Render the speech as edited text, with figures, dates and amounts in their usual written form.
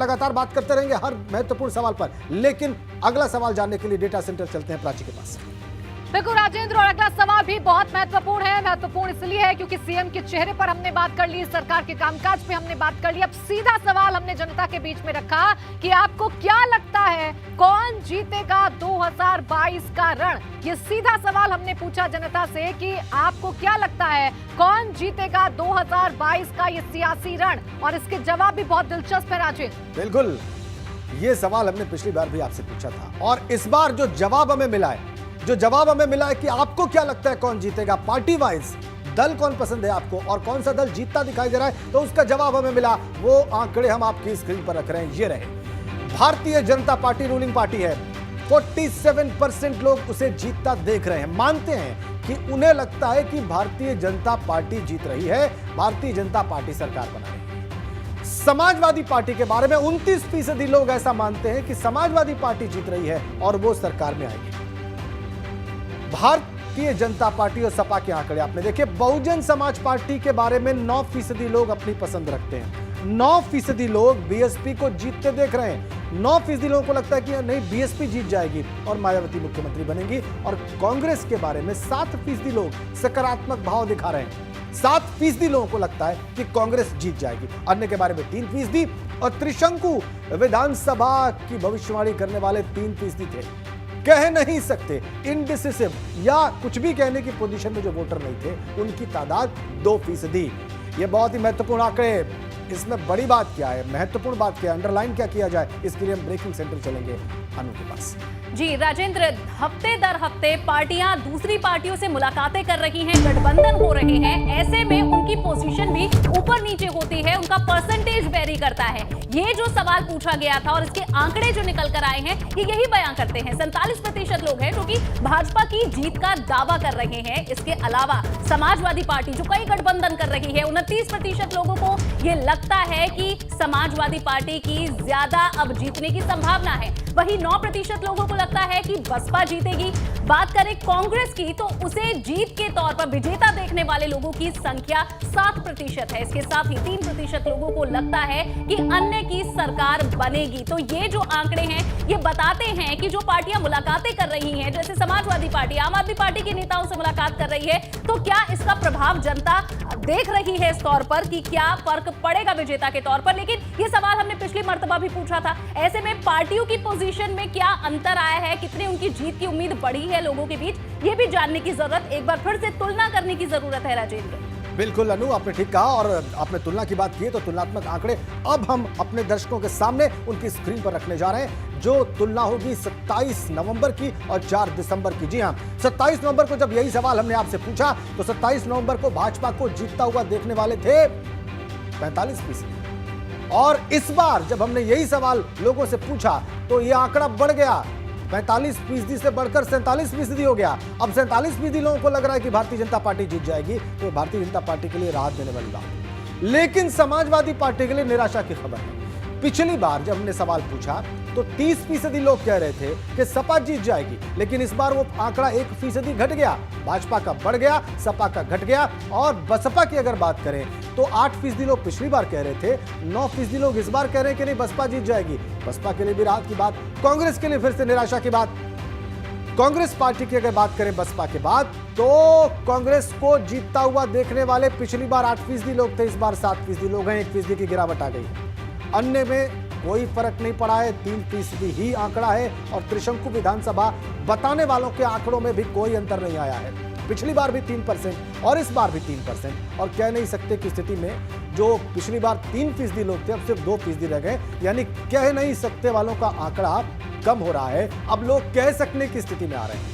लगातार बात करते रहेंगे हर महत्वपूर्ण सवाल पर, लेकिन अगला सवाल जानने के लिए डेटा सेंटर चलते हैं प्राची के पास। बिल्कुल राजेंद्र, और अगला सवाल भी बहुत महत्वपूर्ण है। महत्वपूर्ण इसलिए है क्योंकि सीएम के चेहरे पर हमने बात कर ली, सरकार के कामकाज पे हमने बात कर ली। अब सीधा सवाल हमने जनता के बीच में रखा कि आपको क्या लगता है कौन जीतेगा 2022 का रण। ये सीधा सवाल हमने पूछा जनता से कि आपको क्या लगता है कौन जीतेगा 2022 का ये सियासी रण, और इसके जवाब भी बहुत दिलचस्प है राजेंद्र। बिल्कुल, ये सवाल हमने पिछली बार भी आपसे पूछा था और इस बार जो जवाब हमें मिला है कि आपको क्या लगता है कौन जीतेगा, पार्टी वाइज दल कौन पसंद है आपको और कौन सा दल जीतता दिखाई दे रहा है, तो उसका जवाब हमें मिला। वो आंकड़े हम आपकी स्क्रीन पर रख रहे हैं, ये रहे। Bharatiya Janata party ruling party है, 47% लोग उसे जीतता देख रहे हैं, मानते हैं कि उन्हें लगता है कि भारतीय जनता पार्टी जीत रही है, भारतीय जनता पार्टी सरकार बना रही है। समाजवादी पार्टी के बारे में 29% लोग ऐसा मानते हैं कि समाजवादी पार्टी जीत रही है और वो सरकार में आएगी। भारतीय जनता पार्टी और सपा के आंकड़े आपने देखे। बहुजन समाज पार्टी के बारे में 9% लोग अपनी पसंद रखते हैं, 9% लोग बीएसपी को जीतते देख रहे हैं। 9% लोगों को लगता है कि नहीं, बीएसपी जीत जाएगी और मायावती मुख्यमंत्री बनेंगी। और कांग्रेस के बारे में 7% लोग सकारात्मक भाव दिखा रहे हैं। 7% लोगों को लगता है कि कांग्रेस जीत जाएगी। अन्य के बारे में 3% और त्रिशंकु विधानसभा की भविष्यवाणी करने वाले 3% थे। कह नहीं सकते, इनडिसिसिव या कुछ भी कहने की पोजीशन में जो वोटर नहीं थे उनकी तादाद 2%। ये बहुत ही महत्वपूर्ण आंकड़े। इसमें बड़ी बात क्या है, महत्वपूर्ण बात क्या है, अंडरलाइन क्या किया जाए, इसके लिए हम ब्रेकिंग सेंटर चलेंगे अनु के पास। जी राजेंद्र, हफ्ते दर हफ्ते पार्टियां दूसरी पार्टियों से मुलाकातें कर रही हैं, गठबंधन हो रहे हैं। ऐसे में उनकी पोजीशन भी ऊपर नीचे होती है, उनका परसेंटेज वेरी करता है। ये जो सवाल पूछा गया था और इसके आंकड़े जो निकल कर आए हैं ये यही बयां करते हैं। 47% लोग हैं जो कि भाजपा की जीत का दावा कर रहे हैं। इसके अलावा समाजवादी पार्टी जो कई गठबंधन कर रही है, 29% लोगों को ये लगता है कि समाजवादी पार्टी की ज्यादा अब जीतने की संभावना है। वहीं 9% लोगों को लगता है कि बसपा जीतेगी। बात करें कांग्रेस की तो उसे जीत के तौर पर विजेता देखने वाले लोगों की संख्या 7% है। इसके साथ ही 3% लोगों को लगता है कि अन्य की सरकार बनेगी। तो ये जो आंकड़े हैं ये बताते हैं कि जो पार्टियां मुलाकातें कर रही हैं, जैसे समाजवादी पार्टी आम आदमी पार्टी के नेताओं से मुलाकात कर रही है, तो क्या इसका प्रभाव जनता देख रही है इस तौर पर कि क्या फर्क पड़ेगा विजेता के तौर पर। लेकिन ये सवाल हमने पिछली मर्तबा भी पूछा था। ऐसे में पार्टियों की पोजीशन में क्या अंतर आया है, कितने उनकी जीत की उम्मीद बढ़ी है लोगों के बीच, ये भी जानने की जरूरत, एक बार फिर से तुलना करने की जरूरत है राजेंद्र। बिल्कुल अनु, आपने ठीक कहा और आपने तुलना की बात की है तो तुलनात्मक आंकड़े अब हम अपने दर्शकों के सामने उनकी स्क्रीन पर रखने जा रहे हैं। जो तुलना होगी 27 नवंबर की और 4 दिसंबर की। जी हां, 27 नवंबर को जब यही सवाल हमने आपसे पूछा तो 27 नवंबर को भाजपा को जीतता हुआ देखने वाले थे 45%। और इस बार जब हमने यही सवाल लोगों से पूछा तो यह आंकड़ा बढ़ गया, 45% से बढ़कर 47% हो गया। अब 47% लोगों को लग रहा है कि भारतीय जनता पार्टी जीत जाएगी, तो भारतीय जनता पार्टी के लिए राहत देने वाली बात। लेकिन समाजवादी पार्टी के लिए निराशा की खबर है। पिछली बार जब हमने सवाल पूछा तो 30% लोग कह रहे थे कि सपा जीत जाएगी, लेकिन इस बार वो आंकड़ा 1% घट गया। भाजपा का बढ़ गया, सपा का घट गया। और बसपा की अगर बात करें तो 8% लोग पिछली बार कह रहे थे, 9% लोग इस बार कह रहे हैं कि नहीं बसपा जीत जाएगी। बसपा के लिए भी राहत की बात, कांग्रेस के लिए फिर से निराशा की बात। कांग्रेस पार्टी की अगर बात करें बसपा के बाद तो कांग्रेस को जीतता हुआ देखने वाले पिछली बार 8% लोग थे, इस बार 7% लोग हैं, 1% की गिरावट आ गई। अन्य में कोई फर्क नहीं पड़ा है, 3% ही आंकड़ा है। और त्रिशंकु विधानसभा बताने वालों के आंकड़ों में भी कोई अंतर नहीं आया है। पिछली बार भी 3% और इस बार भी 3%। और कह नहीं सकते की स्थिति में जो पिछली बार 3% लोग थे अब सिर्फ 2% रह गए, यानी कह नहीं सकते वालों का आंकड़ा कम हो रहा है। अब लोग कह सकने की स्थिति में आ रहे हैं।